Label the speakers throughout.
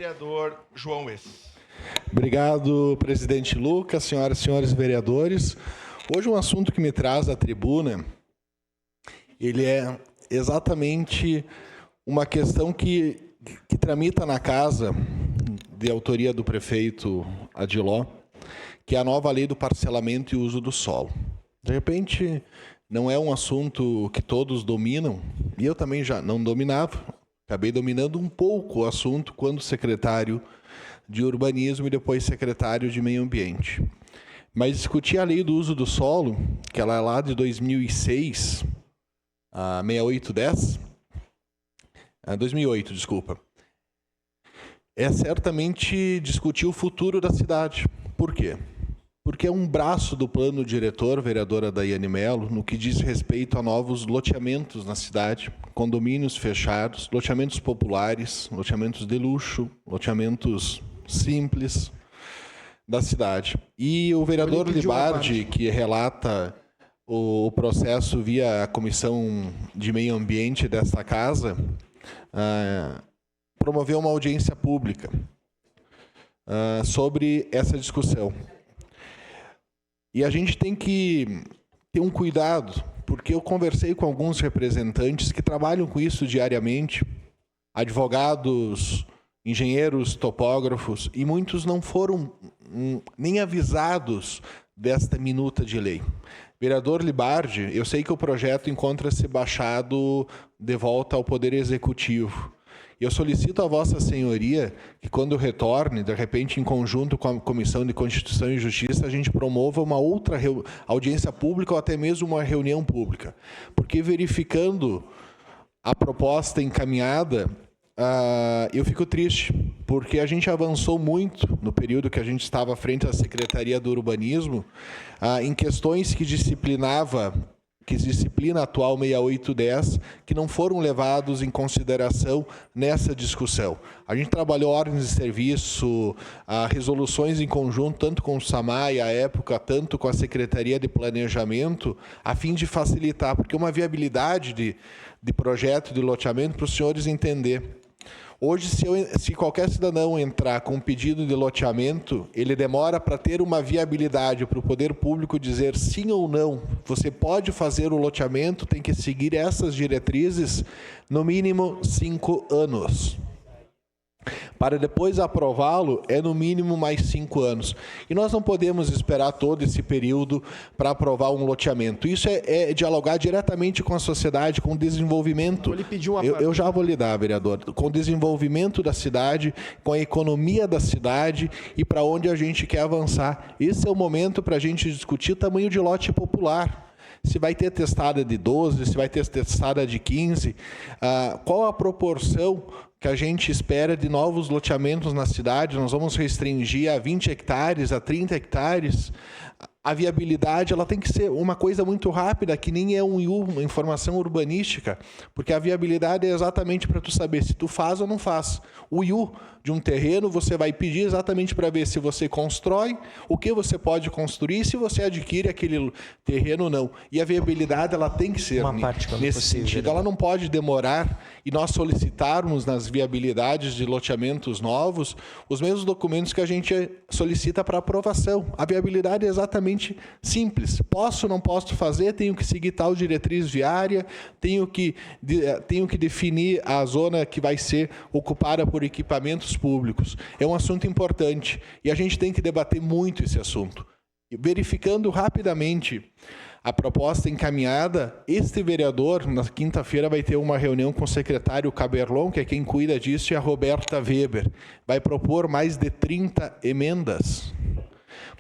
Speaker 1: Vereador João Wes.
Speaker 2: Obrigado, presidente Lucas, senhoras e senhores vereadores. Hoje um assunto que me traz à tribuna, ele é exatamente uma questão que tramita na casa de autoria do prefeito Adiló, que é a nova lei do parcelamento e uso do solo. De repente, não é um assunto que todos dominam, e eu também já não dominava, acabei dominando um pouco o assunto quando secretário de Urbanismo e depois secretário de Meio Ambiente. Mas discutir a lei do uso do solo, que ela é lá de 2006, a 6810, 2008, desculpa, é certamente discutir o futuro da cidade. Por quê? Porque é um braço do plano diretor, vereadora Daiane Mello, no que diz respeito a novos loteamentos na cidade, condomínios fechados, loteamentos populares, loteamentos de luxo, loteamentos simples da cidade. E o vereador Libardi, que relata o processo via a Comissão de Meio Ambiente desta casa, promoveu uma audiência pública sobre essa discussão. E a gente tem que ter um cuidado, porque eu conversei com alguns representantes que trabalham com isso diariamente, advogados, engenheiros, topógrafos, e muitos não foram nem avisados desta minuta de lei. Vereador Libardi, eu sei que o projeto encontra-se baixado de volta ao Poder Executivo. Eu solicito a Vossa Senhoria que, quando retorne, de repente, em conjunto com a Comissão de Constituição e Justiça, a gente promova uma outra audiência pública ou até mesmo uma reunião pública. Porque, verificando a proposta encaminhada, eu fico triste, porque a gente avançou muito no período que a gente estava à frente da Secretaria do Urbanismo, em questões que disciplina a atual 6810, que não foram levados em consideração nessa discussão. A gente trabalhou ordens de serviço, resoluções em conjunto, tanto com o SAMAI, à época, tanto com a Secretaria de Planejamento, a fim de facilitar, porque uma viabilidade de projeto de loteamento para os senhores entender. Hoje, se qualquer cidadão entrar com um pedido de loteamento, ele demora para ter uma viabilidade para o poder público dizer sim ou não. Você pode fazer o loteamento, tem que seguir essas diretrizes, no mínimo 5 anos. Para depois aprová-lo, é no mínimo mais 5 anos. E nós não podemos esperar todo esse período para aprovar um loteamento. Isso é dialogar diretamente com a sociedade, com o desenvolvimento. Eu já vou lhe dar, vereador. Com o desenvolvimento da cidade, com a economia da cidade e para onde a gente quer avançar. Esse é o momento para a gente discutir o tamanho de lote popular. Se vai ter testada de 12, se vai ter testada de 15, qual a proporção que a gente espera de novos loteamentos na cidade? Nós vamos restringir a 20 hectares, a 30 hectares. A viabilidade ela tem que ser uma coisa muito rápida, que nem é uma informação urbanística, porque a viabilidade é exatamente para tu saber se tu faz ou não faz. O IU de um terreno, você vai pedir exatamente para ver se você constrói, o que você pode construir, se você adquire aquele terreno ou não. E a viabilidade ela tem que ser nesse sentido. Ela não pode demorar e nós solicitarmos nas viabilidades de loteamentos novos os mesmos documentos que a gente solicita para aprovação. A viabilidade é exatamente simples. Posso, não posso fazer, tenho que seguir tal diretriz viária, tenho que definir a zona que vai ser ocupada por equipamentos públicos. É um assunto importante e a gente tem que debater muito esse assunto. E verificando rapidamente a proposta encaminhada, este vereador, na quinta-feira, vai ter uma reunião com o secretário Caberlon, que é quem cuida disso, e a Roberta Weber. Vai propor mais de 30 emendas.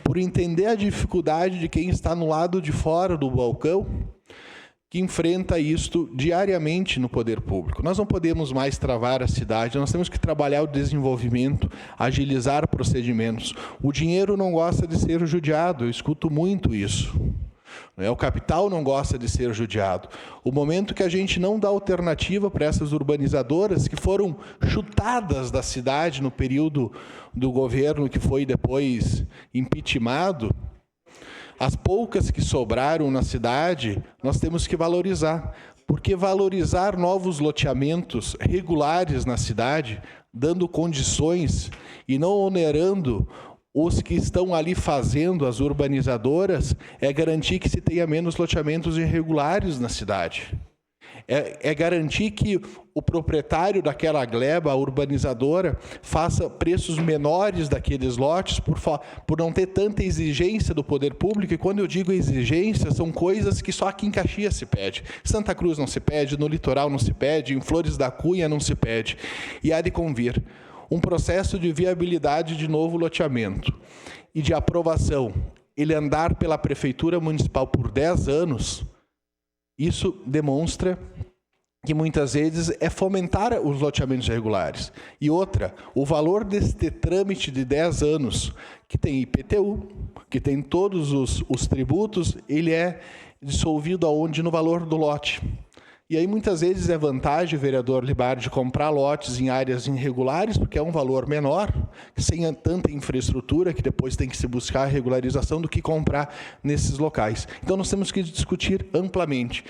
Speaker 2: Por entender a dificuldade de quem está no lado de fora do balcão, que enfrenta isto diariamente no poder público. Nós não podemos mais travar a cidade, nós temos que trabalhar o desenvolvimento, agilizar procedimentos. O dinheiro não gosta de ser judiado, eu escuto muito isso. O capital não gosta de ser judiado. O momento que a gente não dá alternativa para essas urbanizadoras que foram chutadas da cidade no período do governo que foi depois impeachmentado, as poucas que sobraram na cidade, nós temos que valorizar. Porque valorizar novos loteamentos regulares na cidade, dando condições e não onerando os que estão ali fazendo as urbanizadoras, é garantir que se tenha menos loteamentos irregulares na cidade. É garantir que o proprietário daquela gleba, a urbanizadora, faça preços menores daqueles lotes por não ter tanta exigência do poder público. E quando eu digo exigência, são coisas que só aqui em Caxias se pede. Santa Cruz não se pede, no litoral não se pede, em Flores da Cunha não se pede. E há de convir um processo de viabilidade de novo loteamento e de aprovação. Ele andar pela Prefeitura Municipal por 10 anos... Isso demonstra que muitas vezes é fomentar os loteamentos irregulares. E outra, o valor deste trâmite de 10 anos, que tem IPTU, que tem todos os tributos, ele é dissolvido aonde? No valor do lote. E aí muitas vezes é vantagem, vereador Libardi, comprar lotes em áreas irregulares, porque é um valor menor, sem tanta infraestrutura, que depois tem que se buscar a regularização, do que comprar nesses locais. Então nós temos que discutir amplamente.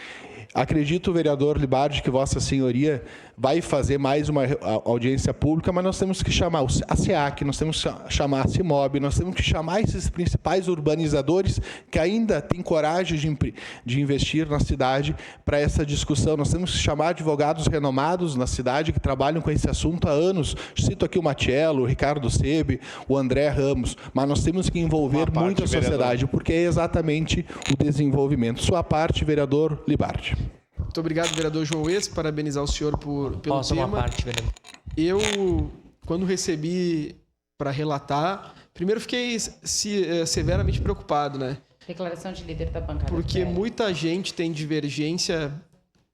Speaker 2: Acredito, vereador Libardi, que Vossa Senhoria vai fazer mais uma audiência pública, mas nós temos que chamar a SEAC, nós temos que chamar a CIMOB, nós temos que chamar esses principais urbanizadores que ainda têm coragem de investir na cidade para essa discussão. Nós temos que chamar advogados renomados na cidade que trabalham com esse assunto há anos. Cito aqui o Matiello, o Ricardo Sebe, o André Ramos, mas nós temos que envolver muito a sociedade, porque é exatamente o desenvolvimento. Sua parte, vereador Libardi.
Speaker 3: Muito obrigado, vereador João Wes, parabenizar o senhor pelo tema.
Speaker 4: Uma parte, vereador.
Speaker 3: Eu, quando recebi para relatar, primeiro fiquei severamente preocupado, né?
Speaker 5: Declaração de líder da bancada.
Speaker 3: Porque muita gente tem divergência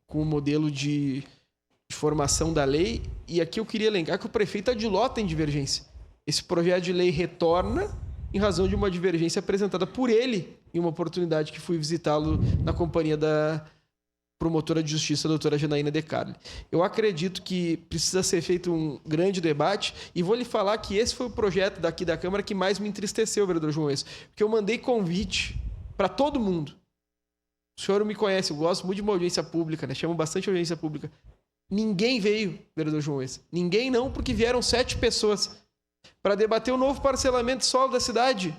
Speaker 3: com o modelo de formação da lei, e aqui eu queria lembrar que o prefeito Adiló tem divergência. Esse projeto de lei retorna em razão de uma divergência apresentada por ele em uma oportunidade que fui visitá-lo na companhia da promotora de justiça, a doutora Janaína De Carli. Eu acredito que precisa ser feito um grande debate, e vou lhe falar que esse foi o projeto daqui da Câmara que mais me entristeceu, vereador João Wes, porque eu mandei convite para todo mundo. O senhor me conhece, eu gosto muito de uma audiência pública, né? Chamo bastante audiência pública. Ninguém veio, vereador João Wes. Ninguém não, porque vieram 7 pessoas para debater o novo parcelamento de solo da cidade.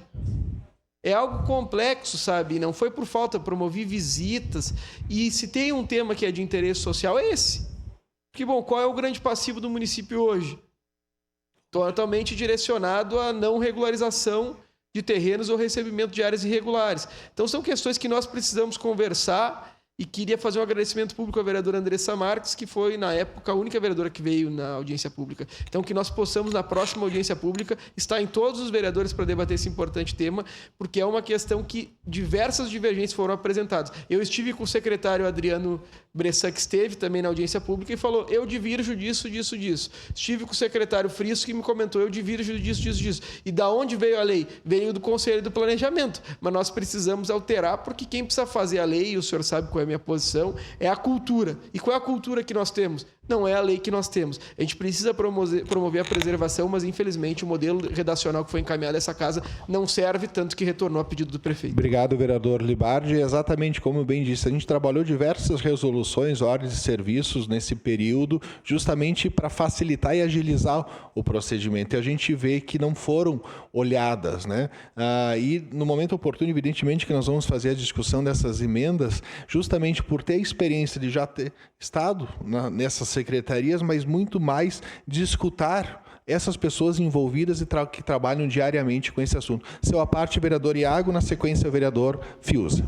Speaker 3: É algo complexo, sabe? Não foi por falta, promovi visitas. E se tem um tema que é de interesse social, é esse. Porque, bom, qual é o grande passivo do município hoje? Totalmente direcionado à não regularização de terrenos ou recebimento de áreas irregulares. Então, são questões que nós precisamos conversar, e queria fazer um agradecimento público à vereadora Andressa Marques, que foi, na época, a única vereadora que veio na audiência pública. Então, que nós possamos, na próxima audiência pública, estar em todos os vereadores para debater esse importante tema, porque é uma questão que diversas divergências foram apresentadas. Eu estive com o secretário Adriano Bressan, que esteve também na audiência pública, e falou, eu divirjo disso. Estive com o secretário Friso, que me comentou, eu divirjo disso. E da onde veio a lei? Veio do Conselho do Planejamento. Mas nós precisamos alterar, porque quem precisa fazer a lei, e o senhor sabe qual é a minha posição, é a cultura. E qual é a cultura que nós temos? Não é a lei que nós temos. A gente precisa promover a preservação, mas infelizmente o modelo redacional que foi encaminhado a essa casa não serve, tanto que retornou a pedido do prefeito.
Speaker 2: Obrigado, vereador Libardi. Exatamente como bem disse, a gente trabalhou diversas resoluções, ordens e serviços nesse período, justamente para facilitar e agilizar o procedimento. E a gente vê que não foram olhadas, né? E no momento oportuno, evidentemente, que nós vamos fazer a discussão dessas emendas, justamente por ter a experiência de já ter estado nessas secretarias, mas muito mais de escutar essas pessoas envolvidas e que trabalham diariamente com esse assunto. Seu à parte, vereador Iago, na sequência, vereador Fiuza.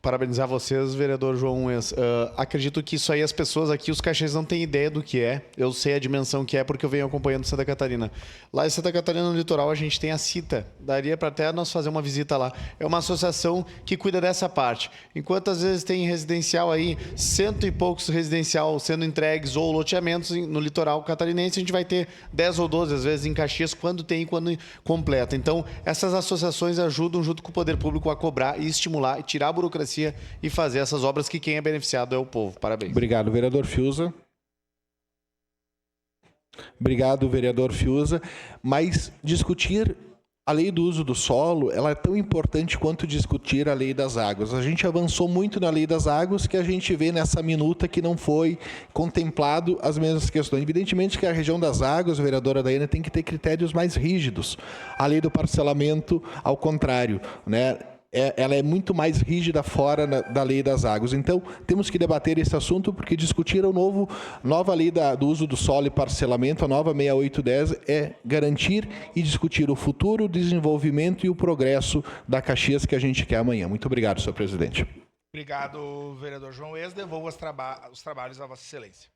Speaker 6: Parabenizar vocês, vereador João Wes. Acredito que isso aí, as pessoas aqui, os caxienses não têm ideia do que é. Eu sei a dimensão que é, porque eu venho acompanhando Santa Catarina. Lá em Santa Catarina, no litoral, a gente tem a CITA. Daria para até nós fazer uma visita lá. É uma associação que cuida dessa parte. Enquanto às vezes tem residencial aí, 100 e poucos residencial sendo entregues ou loteamentos no litoral catarinense, a gente vai ter 10 ou 12, às vezes, em Caxias, quando tem e quando completa. Então, essas associações ajudam, junto com o poder público, a cobrar e estimular, e tirar a burocracia e fazer essas obras que quem é beneficiado é o povo. Parabéns.
Speaker 2: Obrigado, vereador Fiuza. Obrigado, vereador Fiuza. Mas discutir A lei do uso do solo, ela é tão importante quanto discutir a lei das águas. A gente avançou muito na lei das águas que a gente vê nessa minuta que não foi contemplado as mesmas questões. Evidentemente que a região das águas, vereadora Daiane, tem que ter critérios mais rígidos. A lei do parcelamento, ao contrário, né? Ela é muito mais rígida fora da lei das águas. Então, temos que debater esse assunto, porque discutir a nova lei do uso do solo e parcelamento, a nova 6810, é garantir e discutir o futuro, o desenvolvimento e o progresso da Caxias que a gente quer amanhã. Muito obrigado, senhor presidente.
Speaker 1: Obrigado, vereador João Wes. Devolvo os trabalhos a Vossa Excelência.